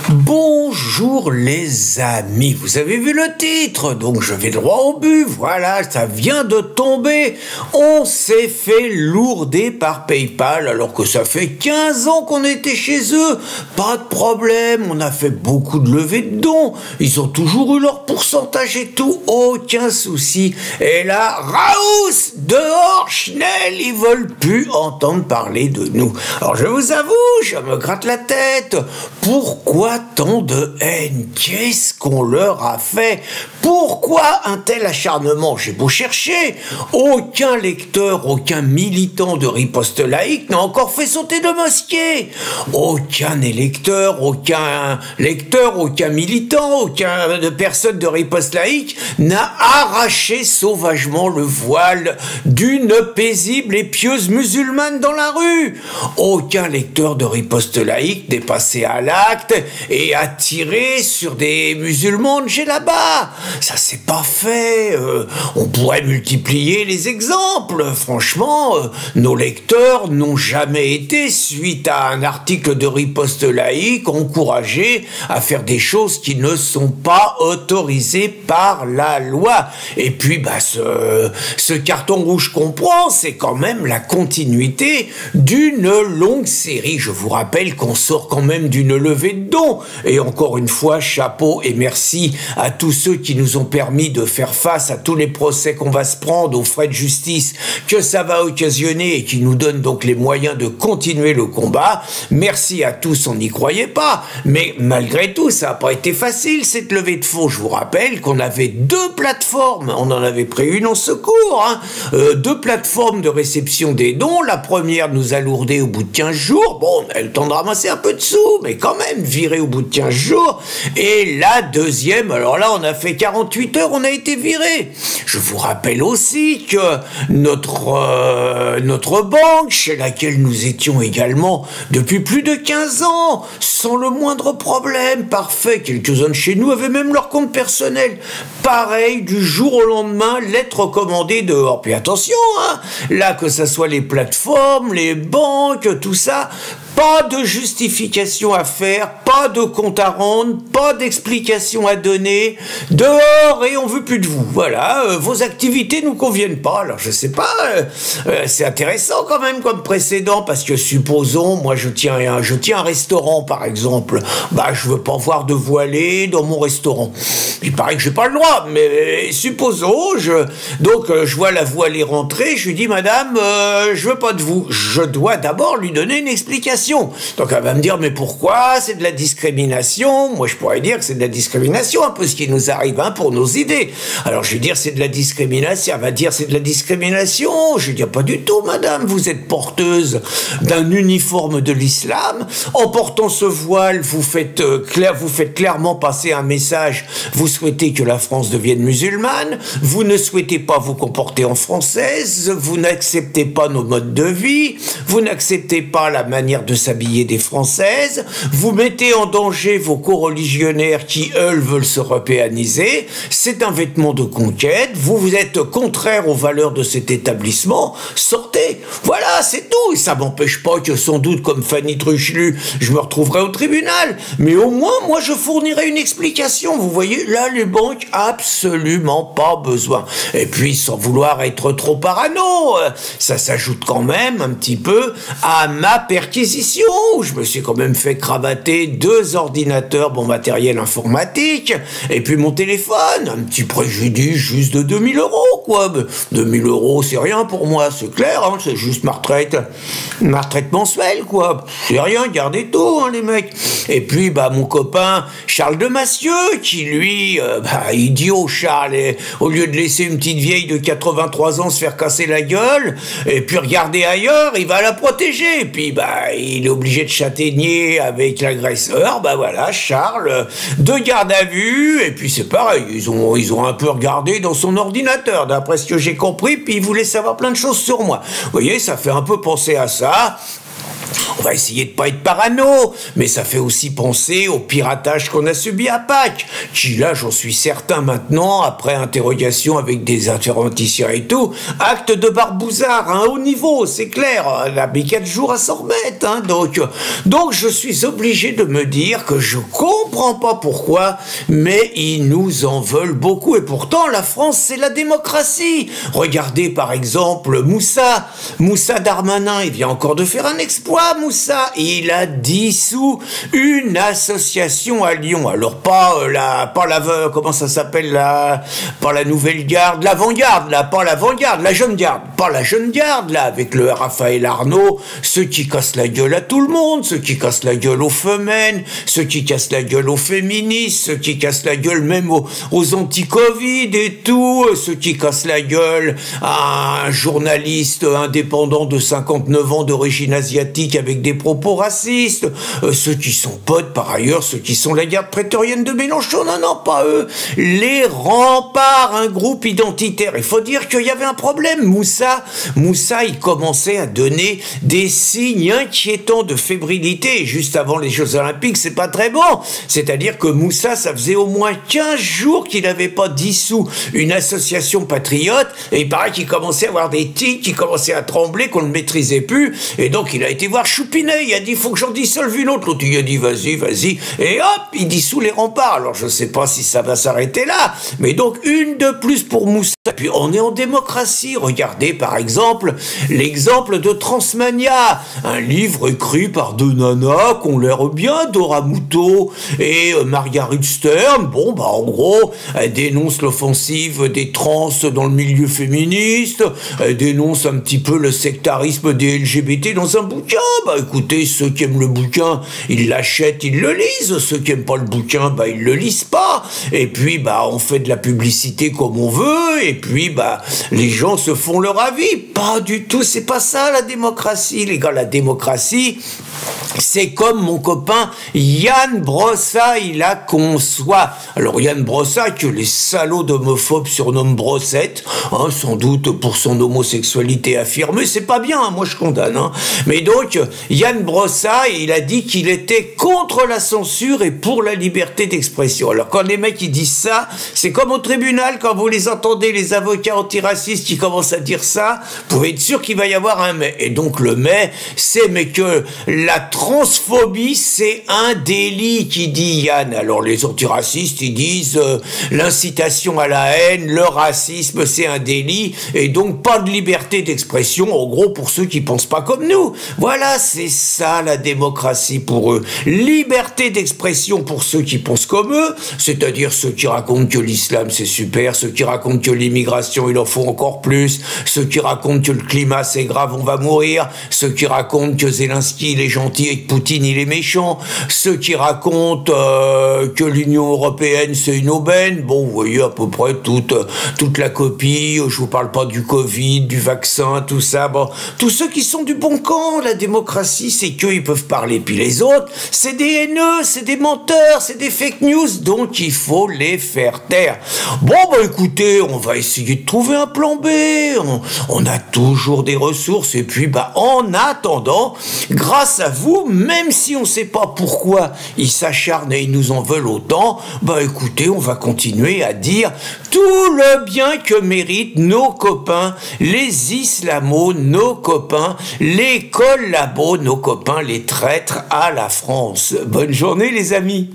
Bonjour les amis, vous avez vu le titre, donc je vais droit au but, voilà, ça vient de tomber. On s'est fait lourder par PayPal alors que ça fait 15 ans qu'on était chez eux. Pas de problème, on a fait beaucoup de levées de dons, ils ont toujours eu leur pourcentage et tout, aucun souci. Et là, Raous, dehors, Schnell, ils veulent plus entendre parler de nous. Alors je vous avoue, je me gratte la tête. Pourquoi tant de haine? Qu'est-ce qu'on leur a fait? Pourquoi un tel acharnement? J'ai beau chercher, aucun lecteur, aucun militant de riposte laïque n'a encore fait sauter de mosquée. Aucun électeur, aucun militant, aucun de personne de riposte laïque n'a arraché sauvagement le voile d'une paisible et pieuse musulmane dans la rue. Aucun lecteur de riposte laïque n'est passé à l'acte et a tiré sur des musulmans de là-bas. Ça c'est pas fait. On pourrait multiplier les exemples. Franchement, nos lecteurs n'ont jamais été, suite à un article de riposte laïque, encouragés à faire des choses qui ne sont pas autorisées par la loi. Et puis, ce carton rouge qu'on prend, c'est quand même la continuité d'une longue série. Je vous rappelle qu'on sort quand même d'une levée de dons. Et encore une fois, chapeau et merci à tous ceux qui nous ont permis de faire face à tous les procès qu'on va se prendre, aux frais de justice que ça va occasionner et qui nous donnent donc les moyens de continuer le combat. Merci à tous, on n'y croyait pas. Mais malgré tout, ça n'a pas été facile cette levée de fonds. Je vous rappelle qu'on avait deux plateformes. On en avait pris une en secours. Deux plateformes de réception des dons. La première nous a lourdé au bout de 15 jours. Bon, on a eu le temps de ramasser un peu de sous, mais quand même viré au bout de 15 jours. Et la deuxième, alors là, on a fait 48 heures, on a été viré. Je vous rappelle aussi que notre banque, chez laquelle nous étions également depuis plus de 15 ans, sans le moindre problème, parfait. Quelques-uns de chez nous avaient même leur compte personnel. Pareil, du jour au lendemain, lettre recommandée dehors. Puis attention, là, que ça soit les plateformes, les banques, tout ça, pas de justification à faire, pas de compte à rendre, pas d'explication à donner, dehors et on veut plus de vous. Voilà, vos activités nous conviennent pas. Alors je sais pas, c'est intéressant quand même comme précédent parce que supposons, moi je tiens un restaurant par exemple, je veux pas voir de voilée dans mon restaurant. Il paraît que j'ai pas le droit, mais supposons, je vois la voilée rentrer, je lui dis madame, je veux pas de vous. Je dois d'abord lui donner une explication. Donc elle va me dire mais pourquoi? C'est de la discrimination. Moi je pourrais dire que c'est de la discrimination un peu ce qui nous arrive pour nos idées. Alors je vais dire c'est de la discrimination. Elle va dire c'est de la discrimination. Je vais dire pas du tout madame, vous êtes porteuse d'un uniforme de l'islam. En portant ce voile vous faites clairement passer un message. Vous souhaitez que la France devienne musulmane. Vous ne souhaitez pas vous comporter en française. Vous n'acceptez pas nos modes de vie. Vous n'acceptez pas la manière de s'habiller des Françaises, vous mettez en danger vos coreligionnaires qui, eux, veulent se européaniser, c'est un vêtement de conquête, vous êtes contraire aux valeurs de cet établissement, sortez, voilà, c'est tout, et ça m'empêche pas que sans doute, comme Fanny Truchelu, je me retrouverai au tribunal, mais au moins, moi, je fournirai une explication, vous voyez, là, les banques, absolument pas besoin. Et puis, sans vouloir être trop parano, ça s'ajoute quand même un petit peu à ma perquisition, où je me suis quand même fait cravater 2 ordinateurs, bon matériel informatique, et puis mon téléphone, un petit préjudice juste de 2000 €, quoi. 2000 €, c'est rien pour moi, c'est clair, c'est juste ma retraite mensuelle, quoi. C'est rien, gardez tout, les mecs. Et puis, mon copain Charles de Massieu, qui lui, idiot Charles, et, au lieu de laisser une petite vieille de 83 ans se faire casser la gueule, et puis regarder ailleurs, il va la protéger, et puis, il est obligé de châtaigner avec l'agresseur, voilà, Charles, 2 gardes à vue, et puis c'est pareil, ils ont un peu regardé dans son ordinateur, d'après ce que j'ai compris, puis ils voulaient savoir plein de choses sur moi. Vous voyez, ça fait un peu penser à ça. On va essayer de pas être parano, mais ça fait aussi penser au piratage qu'on a subi à Pâques, qui là, j'en suis certain maintenant, après interrogation avec des informaticiens et tout, acte de barbouzard, à un haut niveau, c'est clair, on a mis 4 jours à s'en remettre, hein, donc je suis obligé de me dire que je comprends pas pourquoi, mais ils nous en veulent beaucoup, et pourtant la France c'est la démocratie. Regardez par exemple Moussa Darmanin, il vient encore de faire un exploit, Moussa, il a dissous une association à Lyon. Alors pas la comment ça s'appelle pas la nouvelle garde, l'avant-garde là, pas l'avant-garde, la jeune garde, pas la jeune garde là, avec le Raphaël Arnaud, ceux qui cassent la gueule à tout le monde, ceux qui cassent la gueule aux femelles, ceux qui cassent la gueule aux féministes, ceux qui cassent la gueule même aux anti-Covid et tout, ceux qui cassent la gueule à un journaliste indépendant de 59 ans d'origine asiatique avec des propos racistes, ceux qui sont potes par ailleurs, ceux qui sont la garde prétorienne de Mélenchon, non, pas eux, les remparts, un groupe identitaire. Il faut dire qu'il y avait un problème. Moussa, il commençait à donner des signes inquiétants de fébrilité, et juste avant les Jeux Olympiques, c'est pas très bon. C'est-à-dire que Moussa, ça faisait au moins 15 jours qu'il n'avait pas dissous une association patriote, et il paraît qu'il commençait à avoir des tics, qu'il commençait à trembler, qu'on ne le maîtrisait plus, et donc il a été voir Choupinet, il a dit, faut que j'en dissolve une autre, l'autre il a dit, vas-y, et hop, il dissout les remparts. Alors je sais pas si ça va s'arrêter là, mais donc une de plus pour Moussa. Puis on est en démocratie, regardez par exemple l'exemple de Transmania, un livre écrit par deux nanas qui ont l'air bien, Dora Muto et Marguerite Stern. Bon, bah en gros, elle dénonce l'offensive des trans dans le milieu féministe, elle dénonce un petit peu le sectarisme des LGBT dans un bouquin. Bah écoutez, ceux qui aiment le bouquin, ils l'achètent, ils le lisent, ceux qui aiment pas le bouquin, bah ils le lisent pas, et puis bah on fait de la publicité comme on veut, et puis bah les gens se font leur avis. Pas du tout, c'est pas ça la démocratie, les gars. La démocratie, c'est comme mon copain Yann Brossa, il la conçoit. Alors Yann Brossa, que les salauds d'homophobes surnomment Brossette, hein, sans doute pour son homosexualité affirmée, c'est pas bien, hein, moi je condamne. Hein. Mais donc, Yann Brossa, il a dit qu'il était contre la censure et pour la liberté d'expression. Alors quand les mecs ils disent ça, c'est comme au tribunal, quand vous les entendez, les avocats antiracistes qui commencent à dire ça, vous pouvez être sûr qu'il va y avoir un mais. Et donc le mais, c'est mais que la transphobie, c'est un délit, qui dit Yann. Alors les antiracistes, ils disent l'incitation à la haine, le racisme, c'est un délit, et donc pas de liberté d'expression, en gros, pour ceux qui pensent pas comme nous. Voilà, c'est ça la démocratie pour eux. Liberté d'expression pour ceux qui pensent comme eux, c'est-à-dire ceux qui racontent que l'islam c'est super, ceux qui racontent que l'immigration il en faut encore plus, ceux qui racontent que le climat c'est grave, on va mourir, ceux qui racontent que Zelensky il est gentil et que Poutine il est méchant, ceux qui racontent que l'Union européenne c'est une aubaine. Bon, vous voyez à peu près toute la copie. Je vous parle pas du Covid, du vaccin, tout ça. Bon, tous ceux qui sont du bon camp, la démocratie c'est qu'eux ils peuvent parler, puis les autres c'est des haineux, c'est des menteurs, c'est des fake news, donc il faut les faire taire. Bon bah écoutez, on va essayer de trouver un plan B, on a toujours des ressources, et puis bah en attendant, grâce à vous, même si on sait pas pourquoi ils s'acharnent et ils nous en veulent autant, bah écoutez, on va continuer à dire tout le bien que méritent nos copains, les islamos, nos copains, les collabos, nos copains, les traîtres à la France. Bonne journée les amis.